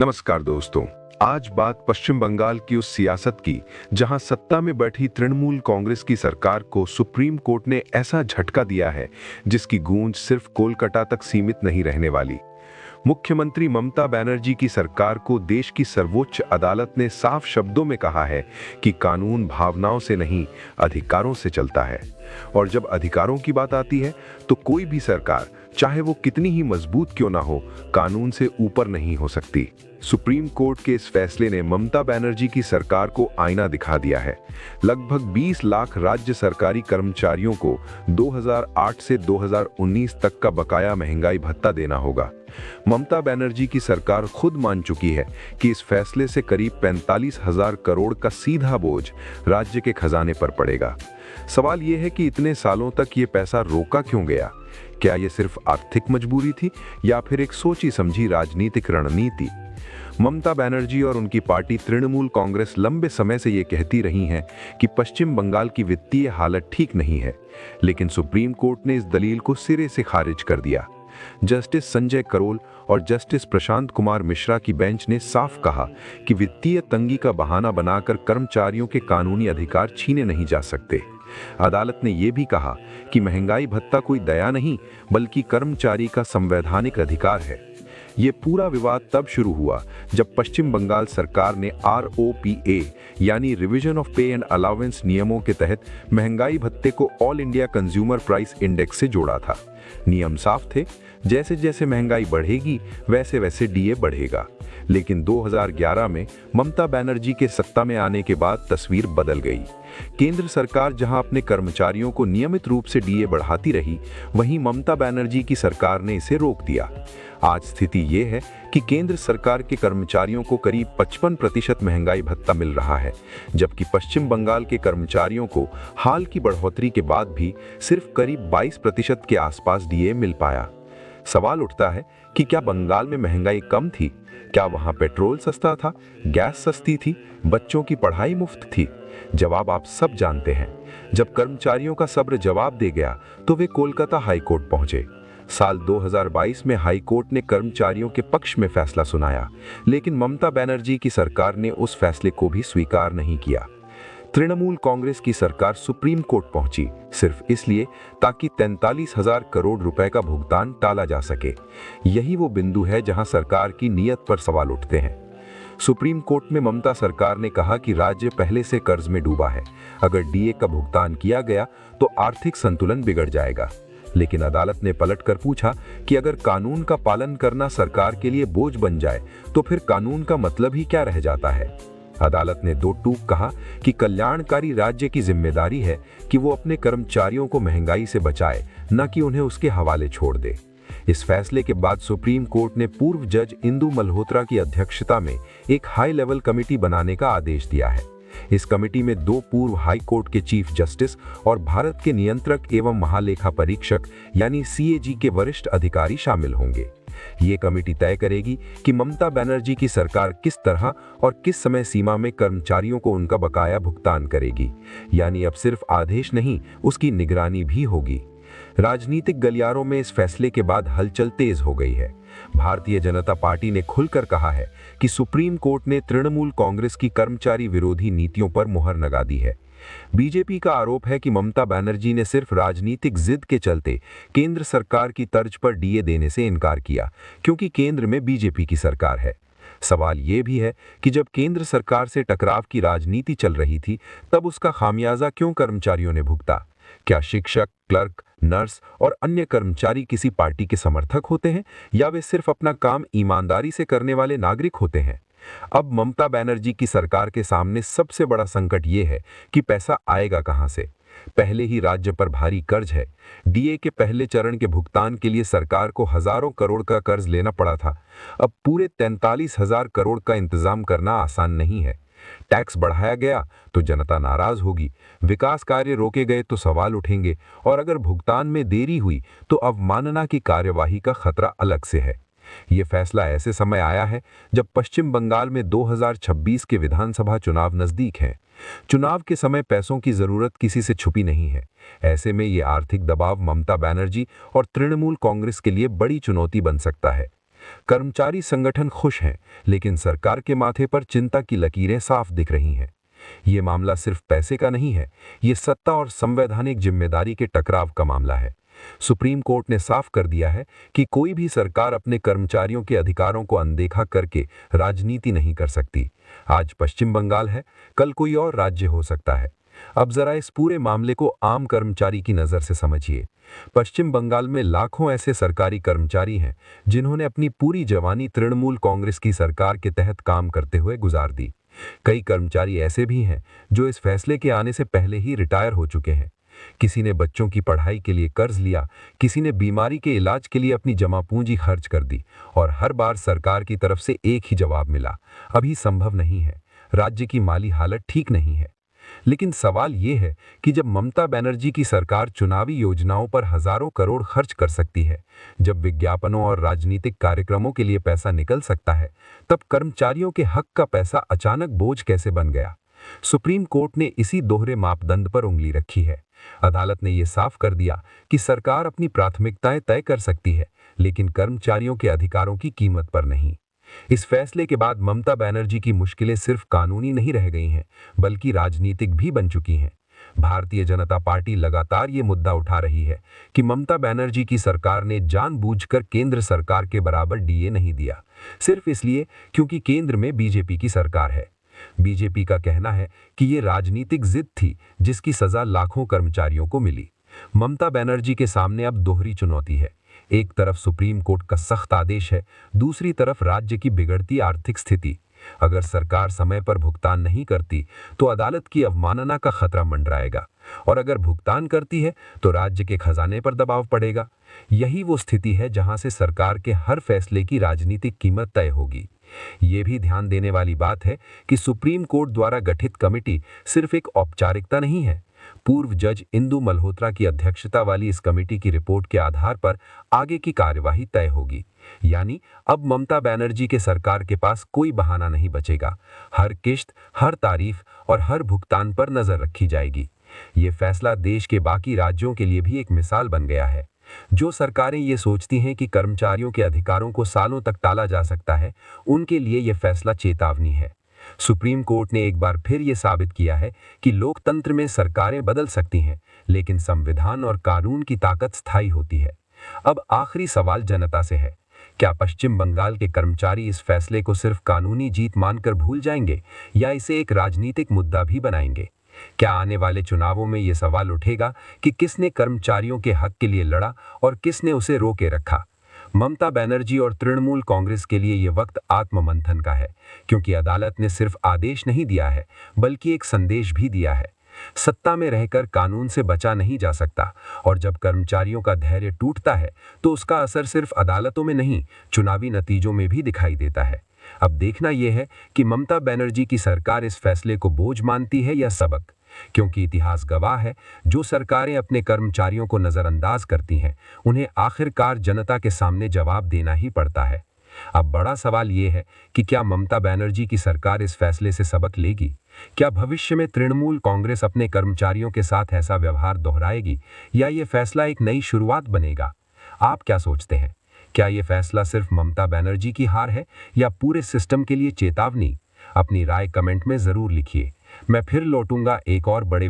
नमस्कार दोस्तों। आज बात पश्चिम बंगाल की उस सियासत की जहां सत्ता में बैठी तृणमूल कांग्रेस की सरकार को सुप्रीम कोर्ट ने ऐसा झटका दिया है जिसकी गूंज सिर्फ कोलकाता तक सीमित नहीं रहने वाली। मुख्यमंत्री ममता बनर्जी की सरकार को देश की सर्वोच्च अदालत ने साफ शब्दों में कहा है कि कानून भावनाओं से नहीं, अधिकारों से चलता है। और जब अधिकारों की बात आती है तो कोई भी सरकार, चाहे वो कितनी ही मजबूत क्यों ना हो, कानून से ऊपर नहीं हो सकती। सुप्रीम कोर्ट के इस फैसले ने ममता बनर्जी की सरकार को आईना दिखा दिया है। लगभग 20 लाख राज्य सरकारी कर्मचारियों को 2008 से 2019 तक का बकाया महंगाई भत्ता देना होगा। ममता बनर्जी की सरकार खुद मान चुकी है कि इस फैसले से करीब 45,000 करोड़ का सीधा बोझ राज्य के खजाने पर पड़ेगा। सवाल यह है कि इतने सालों तक ये पैसा रोका क्यों गया? क्या ये सिर्फ आर्थिक मजबूरी थी या फिर एक सोची समझी राजनीतिक रणनीति? ममता बनर्जी और उनकी पार्टी तृणमूल कांग्रेस लंबे समय से ये कहती रही हैं कि पश्चिम बंगाल की वित्तीय हालत ठीक नहीं है, लेकिन सुप्रीम कोर्ट ने इस दलील को सिरे से खारिज कर दिया। जस्टिस संजय करोल और जस्टिस प्रशांत कुमार मिश्रा की बेंच ने साफ कहा कि वित्तीय तंगी का बहाना बनाकर कर्मचारियों के कानूनी अधिकार छीने नहीं जा सकते। अदालत ने यह भी कहा कि महंगाई भत्ता कोई दया नहीं, बल्कि कर्मचारी का संवैधानिक अधिकार है। ये पूरा विवाद तब शुरू हुआ जब पश्चिम बंगाल सरकार ने ROPA यानी रिवीजन ऑफ पे एंड अलाउंस नियमों के तहत महंगाई भत्ते को all India consumer price index से जोड़ा था। नियम साफ थे, जैसे जैसे महंगाई बढ़ेगी वैसे वैसे DA बढ़ेगा। लेकिन 2011 में ममता बनर्जी के सत्ता में आने के बाद तस्वीर बदल गई। केंद्र सरकार जहां अपने कर्मचारियों को नियमित रूप से DA बढ़ाती रही, वहीं ममता बनर्जी की सरकार ने इसे रोक दिया। आज स्थिति ये है कि केंद्र सरकार के कर्मचारियों को करीब 55% महंगाई भत्ता मिल रहा है, जबकि पश्चिम बंगाल के कर्मचारियों को हाल की बढ़ोतरी के बाद भी सिर्फ करीब 22% के आसपास DA मिल पाया। सवाल उठता है कि क्या बंगाल में महंगाई कम थी? क्या वहां पेट्रोल सस्ता था, गैस सस्ती थी, बच्चों की पढ़ाई मुफ्त थी? जवाब आप सब जानते हैं। जब कर्मचारियों का सब्र जवाब दे गया तो वे कोलकाता हाई कोर्ट पहुंचे। साल 2022 में हाई कोर्ट ने कर्मचारियों के पक्ष में फैसला सुनाया, लेकिन ममता बनर्जी की सरकार ने उस फैसले को भी स्वीकार नहीं किया। तृणमूल कांग्रेस की सरकार सुप्रीम कोर्ट पहुंची सिर्फ इसलिए ताकि 43,000 करोड़ रुपए का भुगतान टाला जा सके। यही वो बिंदु है जहां सरकार की नीयत पर सवाल उठते हैं। सुप्रीम कोर्ट में ममता सरकार ने कहा कि राज्य पहले से कर्ज में डूबा है, अगर DA का भुगतान किया गया तो आर्थिक संतुलन बिगड़ जाएगा। लेकिन अदालत ने पलटकर पूछा कि अगर कानून का पालन करना सरकार के लिए बोझ बन जाए तो फिर कानून का मतलब ही क्या रह जाता है? अदालत ने दो टूक कहा कि कल्याणकारी राज्य की जिम्मेदारी है कि वो अपने कर्मचारियों को महंगाई से बचाए, न कि उन्हें उसके हवाले छोड़ दे। इस फैसले के बाद सुप्रीम कोर्ट ने पूर्व जज इंदु मल्होत्रा की अध्यक्षता में एक हाई लेवल कमेटी बनाने का आदेश दिया है। इस कमेटी में 2 पूर्व हाई कोर्ट के चीफ जस्टिस और भारत के नियंत्रक एवं महालेखा परीक्षक यानी CAG के वरिष्ठ अधिकारी शामिल होंगे। ये कमेटी तय करेगी कि ममता बनर्जी की सरकार किस तरह और किस समय सीमा में कर्मचारियों को उनका बकाया भुगतान करेगी। यानी अब सिर्फ आदेश नहीं, उसकी निगरानी भी होगी। राजनीतिक गलियारों में इस फैसले के बाद हलचल तेज हो गई है। भारतीय जनता पार्टी ने खुलकर कहा है कि सुप्रीम कोर्ट ने तृणमूल कांग्रेस की कर्मचारी विरोधी नीतियों पर मुहर लगा दी है। बीजेपी का आरोप है कि ममता बनर्जी ने सिर्फ राजनीतिक जिद के चलते केंद्र सरकार की तर्ज पर DA देने से इनकार किया, क्योंकि केंद्र में बीजेपी की सरकार है। सवाल ये भी है कि जब केंद्र सरकार से टकराव की राजनीति चल रही थी, तब उसका खामियाजा क्यों कर्मचारियों ने भुगता? क्या शिक्षक, क्लर्क, नर्स और अन्य कर्मचारी किसी पार्टी के समर्थक होते हैं या वे सिर्फ अपना काम ईमानदारी से करने वाले नागरिक होते हैं? अब ममता बनर्जी की सरकार के सामने सबसे बड़ा संकट ये है कि पैसा आएगा कहां से? पहले ही राज्य पर भारी कर्ज है। DA के पहले चरण के भुगतान के लिए सरकार को हजारों करोड़ का कर्ज लेना पड़ा था। अब पूरे 43,000 करोड़ का इंतजाम करना आसान नहीं है। टैक्स बढ़ाया गया तो जनता नाराज होगी, विकास कार्य रोके गए तो सवाल उठेंगे, और अगर भुगतान में देरी हुई तो अवमानना की कार्यवाही का खतरा अलग से है। ये फैसला ऐसे समय आया है जब पश्चिम बंगाल में 2026 के विधानसभा चुनाव नजदीक हैं। चुनाव के समय पैसों की जरूरत किसी से छुपी नहीं है। ऐसे में ये आर्थिक दबाव ममता बनर्जी और तृणमूल कांग्रेस के लिए बड़ी चुनौती बन सकता है। कर्मचारी संगठन खुश हैं, लेकिन सरकार के माथे पर चिंता की लकीरें साफ दिख रही हैं। ये मामला सिर्फ पैसे का नहीं है, ये सत्ता और संवैधानिक जिम्मेदारी के टकराव का मामला है। सुप्रीम कोर्ट ने साफ कर दिया है कि कोई भी सरकार अपने कर्मचारियों के अधिकारों को अनदेखा करके राजनीति नहीं कर सकती। आज पश्चिम बंगाल है, कल कोई और राज्य हो सकता है। अब जरा इस पूरे मामले को आम कर्मचारी की नजर से समझिए। पश्चिम बंगाल में लाखों ऐसे सरकारी कर्मचारी हैं जिन्होंने अपनी पूरी जवानी तृणमूल कांग्रेस की सरकार के तहत काम करते हुए गुजार दी। कई कर्मचारी ऐसे भी हैं जो इस फैसले के आने से पहले ही रिटायर हो चुके हैं। किसी ने बच्चों की पढ़ाई के लिए कर्ज लिया, किसी ने बीमारी के इलाज के लिए अपनी जमा पूंजी खर्च कर दी, और हर बार सरकार की तरफ से एक ही जवाब मिला, अभी संभव नहीं है, राज्य की माली हालत ठीक नहीं है। लेकिन सवाल ये है कि जब ममता बनर्जी की सरकार चुनावी योजनाओं पर हजारों करोड़ खर्च कर सकती है, जब विज्ञापनों और राजनीतिक कार्यक्रमों के लिए पैसा निकल सकता है, तब कर्मचारियों के हक का पैसा अचानक बोझ कैसे बन गया? सुप्रीम कोर्ट ने इसी दोहरे मापदंड पर उंगली रखी है। अदालत ने यह साफ कर दिया कि सरकार अपनी प्राथमिकताएं तय कर सकती है, लेकिन कर्मचारियों के अधिकारों की कीमत पर नहीं। इस फैसले के बाद ममता बनर्जी की मुश्किलें सिर्फ कानूनी नहीं रह गई हैं, बल्कि राजनीतिक भी बन चुकी हैं। भारतीय जनता पार्टी लगातार ये मुद्दा उठा रही है कि ममता बनर्जी की सरकार ने जानबूझकर केंद्र सरकार के बराबर डीए नहीं दिया, सिर्फ इसलिए क्योंकि केंद्र में बीजेपी की सरकार है। बीजेपी का कहना है कि ये राजनीतिक जिद थी जिसकी सजा लाखों कर्मचारियों को मिली। ममता बनर्जी के सामने अब दोहरी चुनौती है। एक तरफ सुप्रीम कोर्ट का सख्त आदेश है, दूसरी तरफ राज्य की बिगड़ती आर्थिक स्थिति। अगर सरकार समय पर भुगतान नहीं करती तो अदालत की अवमानना का खतरा मंडराएगा, और अगर भुगतान करती है तो राज्य के खजाने पर दबाव पड़ेगा। यही वो स्थिति है जहां से सरकार के हर फैसले की राजनीतिक कीमत तय होगी। ये भी ध्यान देने वाली बात है कि सुप्रीम कोर्ट द्वारा गठित कमेटी सिर्फ एक औपचारिकता नहीं है। पूर्व जज इंदु मल्होत्रा की अध्यक्षता वाली इस कमेटी की रिपोर्ट के आधार पर आगे की कार्यवाही तय होगी। यानी अब ममता बनर्जी के सरकार के पास कोई बहाना नहीं बचेगा। हर किश्त, हर तारीफ और हर भुगतान पर नजर रखी जाएगी। ये फैसला देश के बाकी राज्यों के लिए भी एक मिसाल बन गया है। जो सरकारें ये सोचती हैं कि कर्मचारियों के अधिकारों को सालों तक टाला जा सकता है, उनके लिए यह फैसला चेतावनी है। सुप्रीम कोर्ट ने एक बार फिर ये साबित किया है कि लोकतंत्र में सरकारें बदल सकती हैं, लेकिन संविधान और कानून की ताकत स्थायी होती है। अब आखिरी सवाल जनता से है, क्या पश्चिम बंगाल के कर्मचारी इस फैसले को सिर्फ कानूनी जीत मानकर भूल जाएंगे या इसे एक राजनीतिक मुद्दा भी बनाएंगे? क्या आने वाले चुनावों में ये सवाल उठेगा कि किसने कर्मचारियों के हक के लिए लड़ा और किसने उसे रोके रखा? ममता बनर्जी और तृणमूल कांग्रेस के लिए यह वक्त आत्ममंथन का है, क्योंकि अदालत ने सिर्फ आदेश नहीं दिया है, बल्कि एक संदेश भी दिया है। सत्ता में रहकर कानून से बचा नहीं जा सकता, और जब कर्मचारियों का धैर्य टूटता है तो उसका असर सिर्फ अदालतों में नहीं, चुनावी नतीजों में भी दिखाई देता है। अब देखना यह है कि ममता बनर्जी की सरकार इस फैसले को बोझ मानती है या सबक, क्योंकि इतिहास गवाह है, जो सरकारें अपने कर्मचारियों को नजरअंदाज करती हैं, उन्हें आखिरकार जनता के सामने जवाब देना ही पड़ता है। अब बड़ा सवाल ये है कि क्या ममता बनर्जी की सरकार इस फैसले से सबक लेगी? क्या भविष्य में तृणमूल कांग्रेस अपने कर्मचारियों के साथ ऐसा व्यवहार दोहराएगी, या ये फैसला एक नई शुरुआत बनेगा? आप क्या सोचते हैं? क्या ये फैसला सिर्फ ममता बनर्जी की हार है या पूरे सिस्टम के लिए चेतावनी? अपनी राय कमेंट में जरूर लिखिए। मैं फिर लौटूंगा एक और बड़े